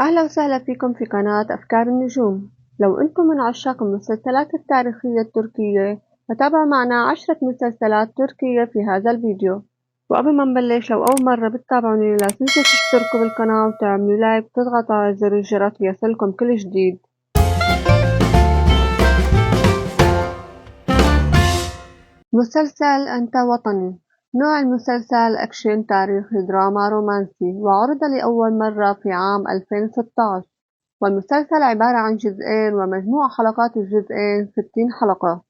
أهلا وسهلا فيكم في قناة أفكار النجوم. لو أنتم من عشاق المسلسلات التاريخية التركية فتابعوا معنا 10 مسلسلات تركية في هذا الفيديو. وقبل ما نبلش، لو أول مرة بتتابعوني لا تنسوا تشتركوا بالقناة وتعملوا لايك وتضغطوا على زر الجرس ليصلكم كل جديد. مسلسل أنت وطني. نوع المسلسل أكشن تاريخي دراما رومانسي، وعرض لأول مرة في عام 2016. والمسلسل عبارة عن جزئين، ومجموع حلقات الجزئين 60 حلقة.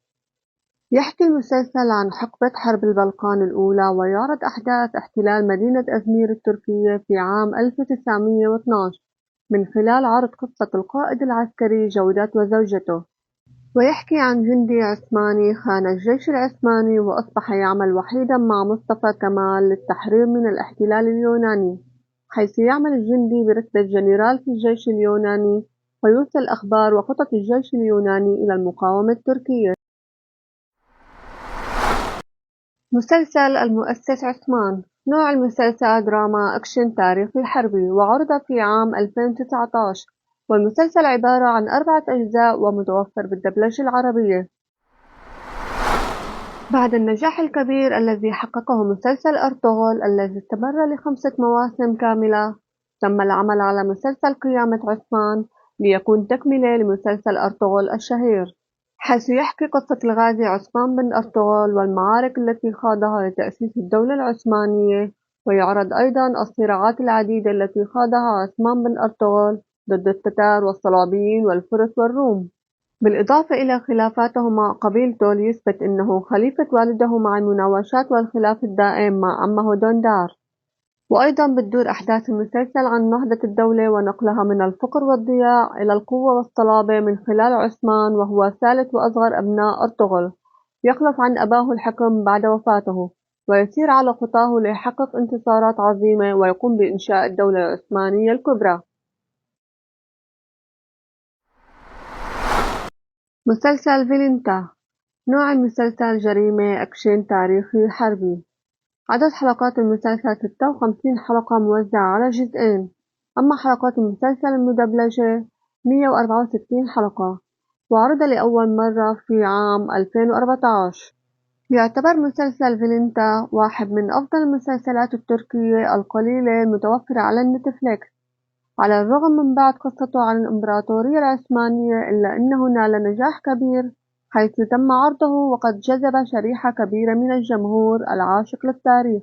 يحكي المسلسل عن حقبة حرب البلقان الأولى، ويعرض أحداث احتلال مدينة أزمير التركية في عام 1912 من خلال عرض قصة القائد العسكري جودات وزوجته. ويحكي عن جندي عثماني خان الجيش العثماني وأصبح يعمل وحيدا مع مصطفى كمال للتحرير من الاحتلال اليوناني، حيث يعمل الجندي برتبة جنرال في الجيش اليوناني، ويوصل أخبار وخطط الجيش اليوناني إلى المقاومة التركية. مسلسل المؤسس عثمان. نوع المسلسل دراما أكشن تاريخي حربي، وعرض في عام 2019. والمسلسل عبارة عن 4 أجزاء ومتوفر بالدبلجة العربية. بعد النجاح الكبير الذي حققه مسلسل أرطغرل الذي استمر ل5 مواسم كاملة، تم العمل على مسلسل قيامة عثمان ليكون تكملة لمسلسل أرطغرل الشهير، حيث يحكي قصة الغازي عثمان بن أرطغرل والمعارك التي خاضها لتأسيس الدولة العثمانية. ويعرض أيضا الصراعات العديدة التي خاضها عثمان بن أرطغرل ضد التتار والصليبيين والفرس والروم، بالإضافة إلى خلافاته مع قبيلته، ليثبت أنه خليفة والده مع المناوشات والخلاف الدائم مع عمه دوندار. وأيضا بتدور أحداث المسلسل عن نهضة الدولة ونقلها من الفقر والضياع إلى القوة والصلابة من خلال عثمان، وهو ثالث وأصغر أبناء أرطغرل، يخلف عن أباه الحكم بعد وفاته، ويسير على خطاه ليحقق انتصارات عظيمة ويقوم بإنشاء الدولة العثمانية الكبرى. مسلسل فيلينتا. نوع المسلسل جريمة أكشن تاريخي حربي. عدد حلقات المسلسل 56 حلقة موزعة على جزئين. أما حلقات المسلسل المدبلجة 164 حلقة، وعرض لأول مرة في عام 2014. يعتبر مسلسل فيلينتا واحد من أفضل المسلسلات التركية القليلة المتوفرة على النتفليكس. على الرغم من بعد قصته عن الإمبراطورية العثمانية، إلا أنه نال نجاح كبير، حيث تم عرضه وقد جذب شريحة كبيرة من الجمهور العاشق للتاريخ،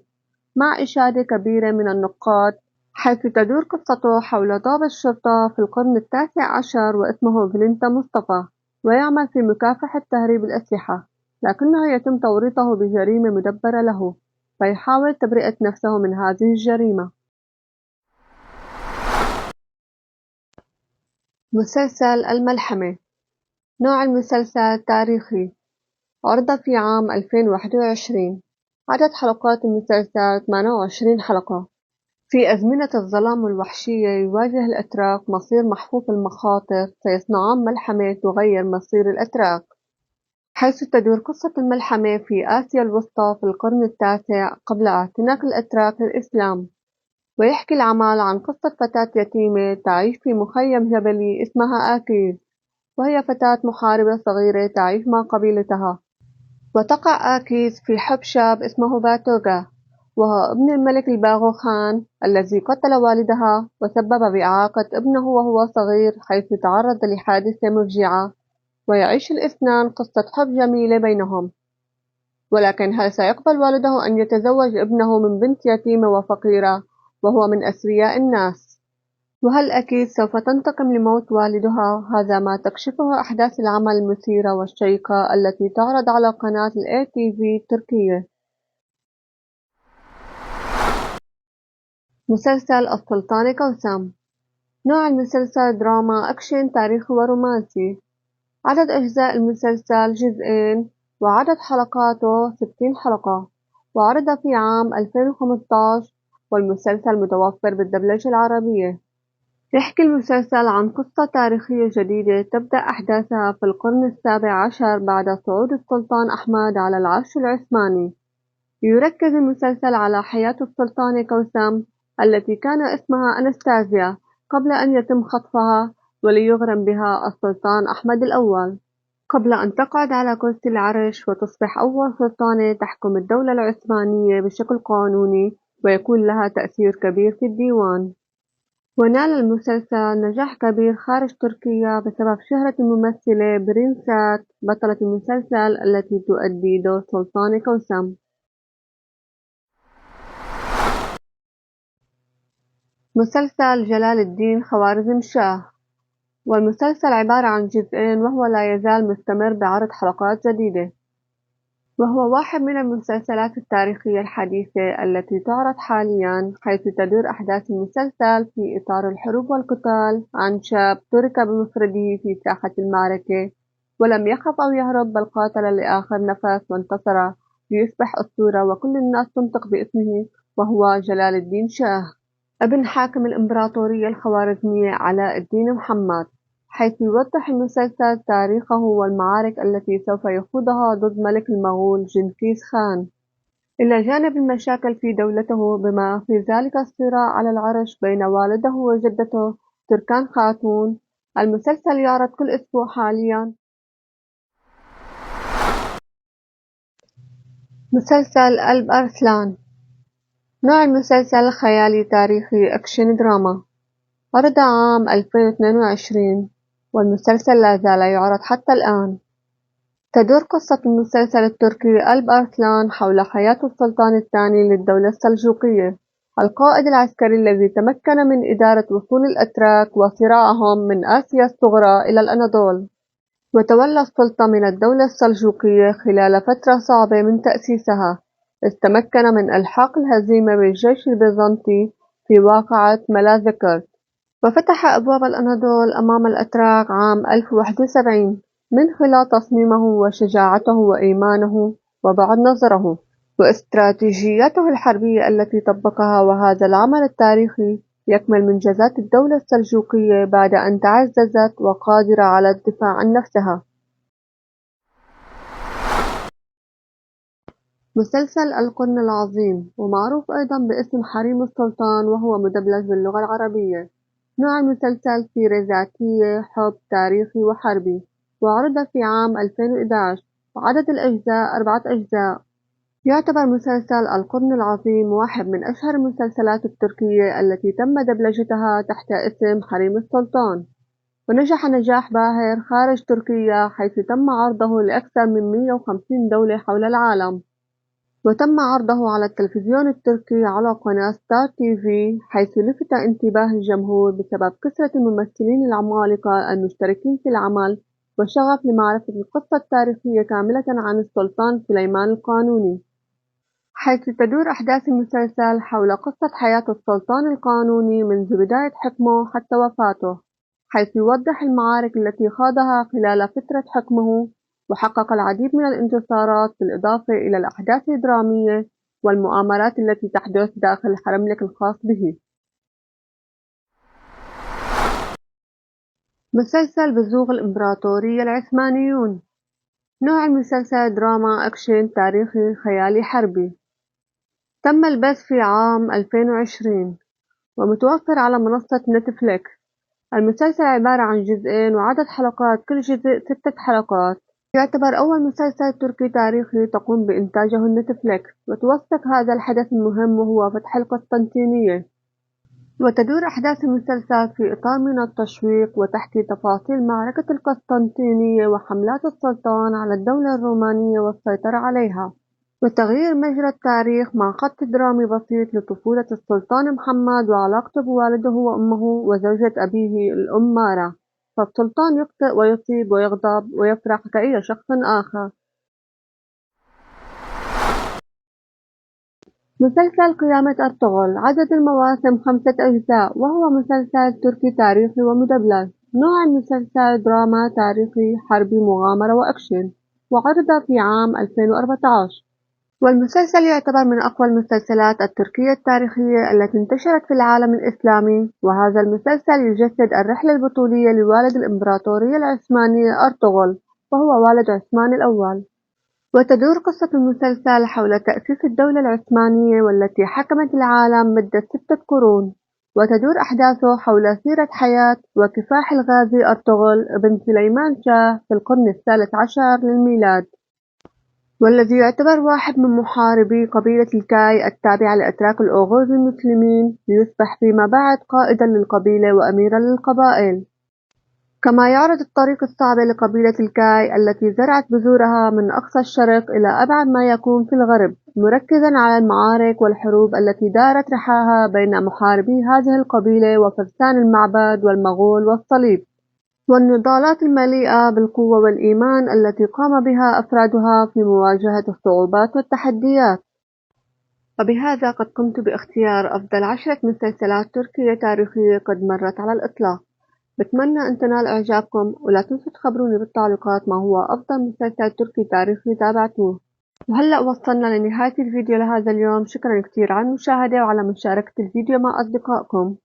مع إشادة كبيرة من النقاد، حيث تدور قصته حول ضابط شرطة في القرن ال19 واسمه فلينتا مصطفى، ويعمل في مكافحة تهريب الأسلحة، لكنه يتم توريطه بجريمة مدبرة له، فيحاول تبرئة نفسه من هذه الجريمة. مسلسل الملحمة. نوع المسلسل تاريخي، عرض في عام 2021. عدد حلقات المسلسل 28 حلقة. في أزمنة الظلام والوحشية يواجه الأتراك مصير محفوف المخاطر، فيصنعان ملحمة تغير مصير الأتراك، حيث تدور قصة الملحمة في آسيا الوسطى في القرن التاسع قبل اعتناق الأتراك للإسلام. ويحكي العمل عن قصة فتاة يتيمة تعيش في مخيم جبلي اسمها آكيز، وهي فتاة محاربة صغيرة تعيش مع قبيلتها. وتقع آكيز في حب شاب اسمه باتوغا، وهو ابن الملك الباغو خان الذي قتل والدها وسبب بإعاقة ابنه وهو صغير، حيث تعرض لحادثة مفجعة. ويعيش الاثنان قصة حب جميلة بينهم، ولكن هل سيقبل والده أن يتزوج ابنه من بنت يتيمة وفقيرة وهو من أثرياء الناس؟ وهل أكيد سوف تنتقم لموت والدها؟ هذا ما تكشفه أحداث العمل المثيرة والشيقة التي تعرض على قناة ATV التركية. مسلسل السلطان كوثم. نوع المسلسل دراما أكشن تاريخي ورومانسي. عدد أجزاء المسلسل جزئين، وعدد حلقاته 60 حلقة، وعرض في عام 2015. والمسلسل متوفر بالدبلجة العربية. يحكي المسلسل عن قصة تاريخية جديدة تبدأ أحداثها في القرن ال17 بعد صعود السلطان أحمد على العرش العثماني. يركز المسلسل على حياة السلطانة كوثم التي كان اسمها أنستازيا، قبل أن يتم خطفها وليغرم بها السلطان أحمد الأول، قبل أن تقعد على كرسي العرش وتصبح أول سلطانة تحكم الدولة العثمانية بشكل قانوني ويكون لها تأثير كبير في الديوان. ونال المسلسل نجاح كبير خارج تركيا بسبب شهرة الممثلة برين سات بطلة المسلسل التي تؤدي دور سلطانة كوسم. مسلسل جلال الدين خوارزمشاه، والمسلسل عبارة عن جزئين وهو لا يزال مستمر بعرض حلقات جديدة، وهو واحد من المسلسلات التاريخية الحديثة التي تعرض حاليا، حيث تدور أحداث المسلسل في إطار الحروب والقتال عن شاب ترك بمفرده في ساحة المعركة ولم يخف أو يهرب، بل قاتل لآخر نفس وانتصر ليصبح أسطورة وكل الناس تنطق باسمه، وهو جلال الدين شاه ابن حاكم الإمبراطورية الخوارزمية علاء الدين محمد، حيث يوضح المسلسل تاريخه والمعارك التي سوف يخوضها ضد ملك المغول جنكيز خان، إلى جانب المشاكل في دولته بما في ذلك الصراع على العرش بين والده وجدته تركان خاتون. المسلسل يعرض كل أسبوع حاليا. مسلسل قلب أرسلان، نوع المسلسل خيالي تاريخي أكشن دراما، عرض عام 2022 والمسلسل لا زال يعرض حتى الآن. تدور قصة المسلسل التركي قلب أرسلان حول حياة السلطان الثاني للدولة السلجوقية، القائد العسكري الذي تمكن من إدارة وصول الأتراك وصراعهم من آسيا الصغرى إلى الأناضول، وتولى السلطة من الدولة السلجوقية خلال فترة صعبة من تأسيسها، إذ تمكن من إلحاق الهزيمة بالجيش البيزنطي في واقعة ملاذكرت، وفتح أبواب الأناضول أمام الأتراك عام 1071 من خلال تصميمه وشجاعته وإيمانه وبعد نظره واستراتيجيته الحربية التي طبقها. وهذا العمل التاريخي يكمل منجزات الدولة السلجوقية بعد أن تعززت وقادرة على الدفاع عن نفسها. مسلسل القرن العظيم، ومعروف أيضا باسم حريم السلطان، وهو مدبلج باللغة العربية. نوع المسلسل سيرة ذاتية، حب، تاريخي وحربي، وعرض في عام 2011 وعدد الأجزاء 4 أجزاء. يعتبر مسلسل القرن العظيم واحد من أشهر المسلسلات التركية التي تم دبلجتها تحت اسم حريم السلطان، ونجح نجاح باهر خارج تركيا، حيث تم عرضه لأكثر من 150 دولة حول العالم، وتم عرضه على التلفزيون التركي على قناة ستار تي في، حيث لفت انتباه الجمهور بسبب كثرة الممثلين العمالقة المشتركين في العمل وشغف لمعرفة القصة التاريخية كاملة عن السلطان سليمان القانوني، حيث تدور أحداث المسلسل حول قصة حياة السلطان القانوني منذ بداية حكمه حتى وفاته، حيث يوضح المعارك التي خاضها خلال فترة حكمه، وحقق العديد من الانتصارات، بالإضافة إلى الأحداث الدرامية والمؤامرات التي تحدث داخل الحرملك الخاص به. مسلسل بزوغ الإمبراطورية العثمانيون، نوع المسلسل دراما أكشن تاريخي خيالي حربي، تم البث في عام 2020 ومتوفر على منصة نتفليكس. المسلسل عبارة عن جزئين وعدد حلقات كل جزء 6 حلقات. يعتبر أول مسلسل تركي تاريخي تقوم بإنتاجه النتفليكس، وتوثق هذا الحدث المهم وهو فتح القسطنطينية. وتدور أحداث المسلسل في إطار من التشويق وتحكي تفاصيل معركة القسطنطينية وحملات السلطان على الدولة الرومانية والسيطرة عليها، وتغيير مجرى التاريخ مع خط درامي بسيط لطفولة السلطان محمد وعلاقته بوالده وأمه وزوجة أبيه الأم مارا. فالسلطان يخطئ ويصيب ويغضب ويفرح كأي شخص آخر. مسلسل قيامة أرطغرل، عدد المواسم 5 أجزاء، وهو مسلسل تركي تاريخي ومدبلج. نوع المسلسل دراما تاريخي حربي مغامرة وأكشن، وعرض في عام 2014. والمسلسل يعتبر من أقوى المسلسلات التركية التاريخية التي انتشرت في العالم الإسلامي، وهذا المسلسل يجسد الرحلة البطولية لوالد الإمبراطورية العثمانية أرطغرل، وهو والد عثمان الأول. وتدور قصة المسلسل حول تأسيس الدولة العثمانية والتي حكمت العالم مدة 6 قرون، وتدور أحداثه حول سيرة حياة وكفاح الغازي أرطغرل بن سليمان شاه في القرن الثالث عشر للميلاد، والذي يعتبر واحد من محاربي قبيلة الكاي التابعة لأتراك الأوغوز المسلمين، ليصبح فيما بعد قائدا للقبيلة وأميرا للقبائل. كما يعرض الطريق الصعب لقبيلة الكاي التي زرعت بذورها من أقصى الشرق إلى أبعد ما يكون في الغرب، مركزا على المعارك والحروب التي دارت رحاها بين محاربي هذه القبيلة وفرسان المعبد والمغول والصليب، والنضالات المليئة بالقوة والإيمان التي قام بها أفرادها في مواجهة الصعوبات والتحديات. وبهذا قد قمت باختيار أفضل 10 مسلسلات تركية تاريخية قد مرت على الإطلاق. بتمنى أن تنال إعجابكم، ولا تنسوا تخبروني بالتعليقات ما هو أفضل مسلسل تركي تاريخي تابعتوه. وهلأ وصلنا لنهاية الفيديو لهذا اليوم. شكرا كتير على المشاهدة وعلى مشاركة الفيديو مع أصدقائكم.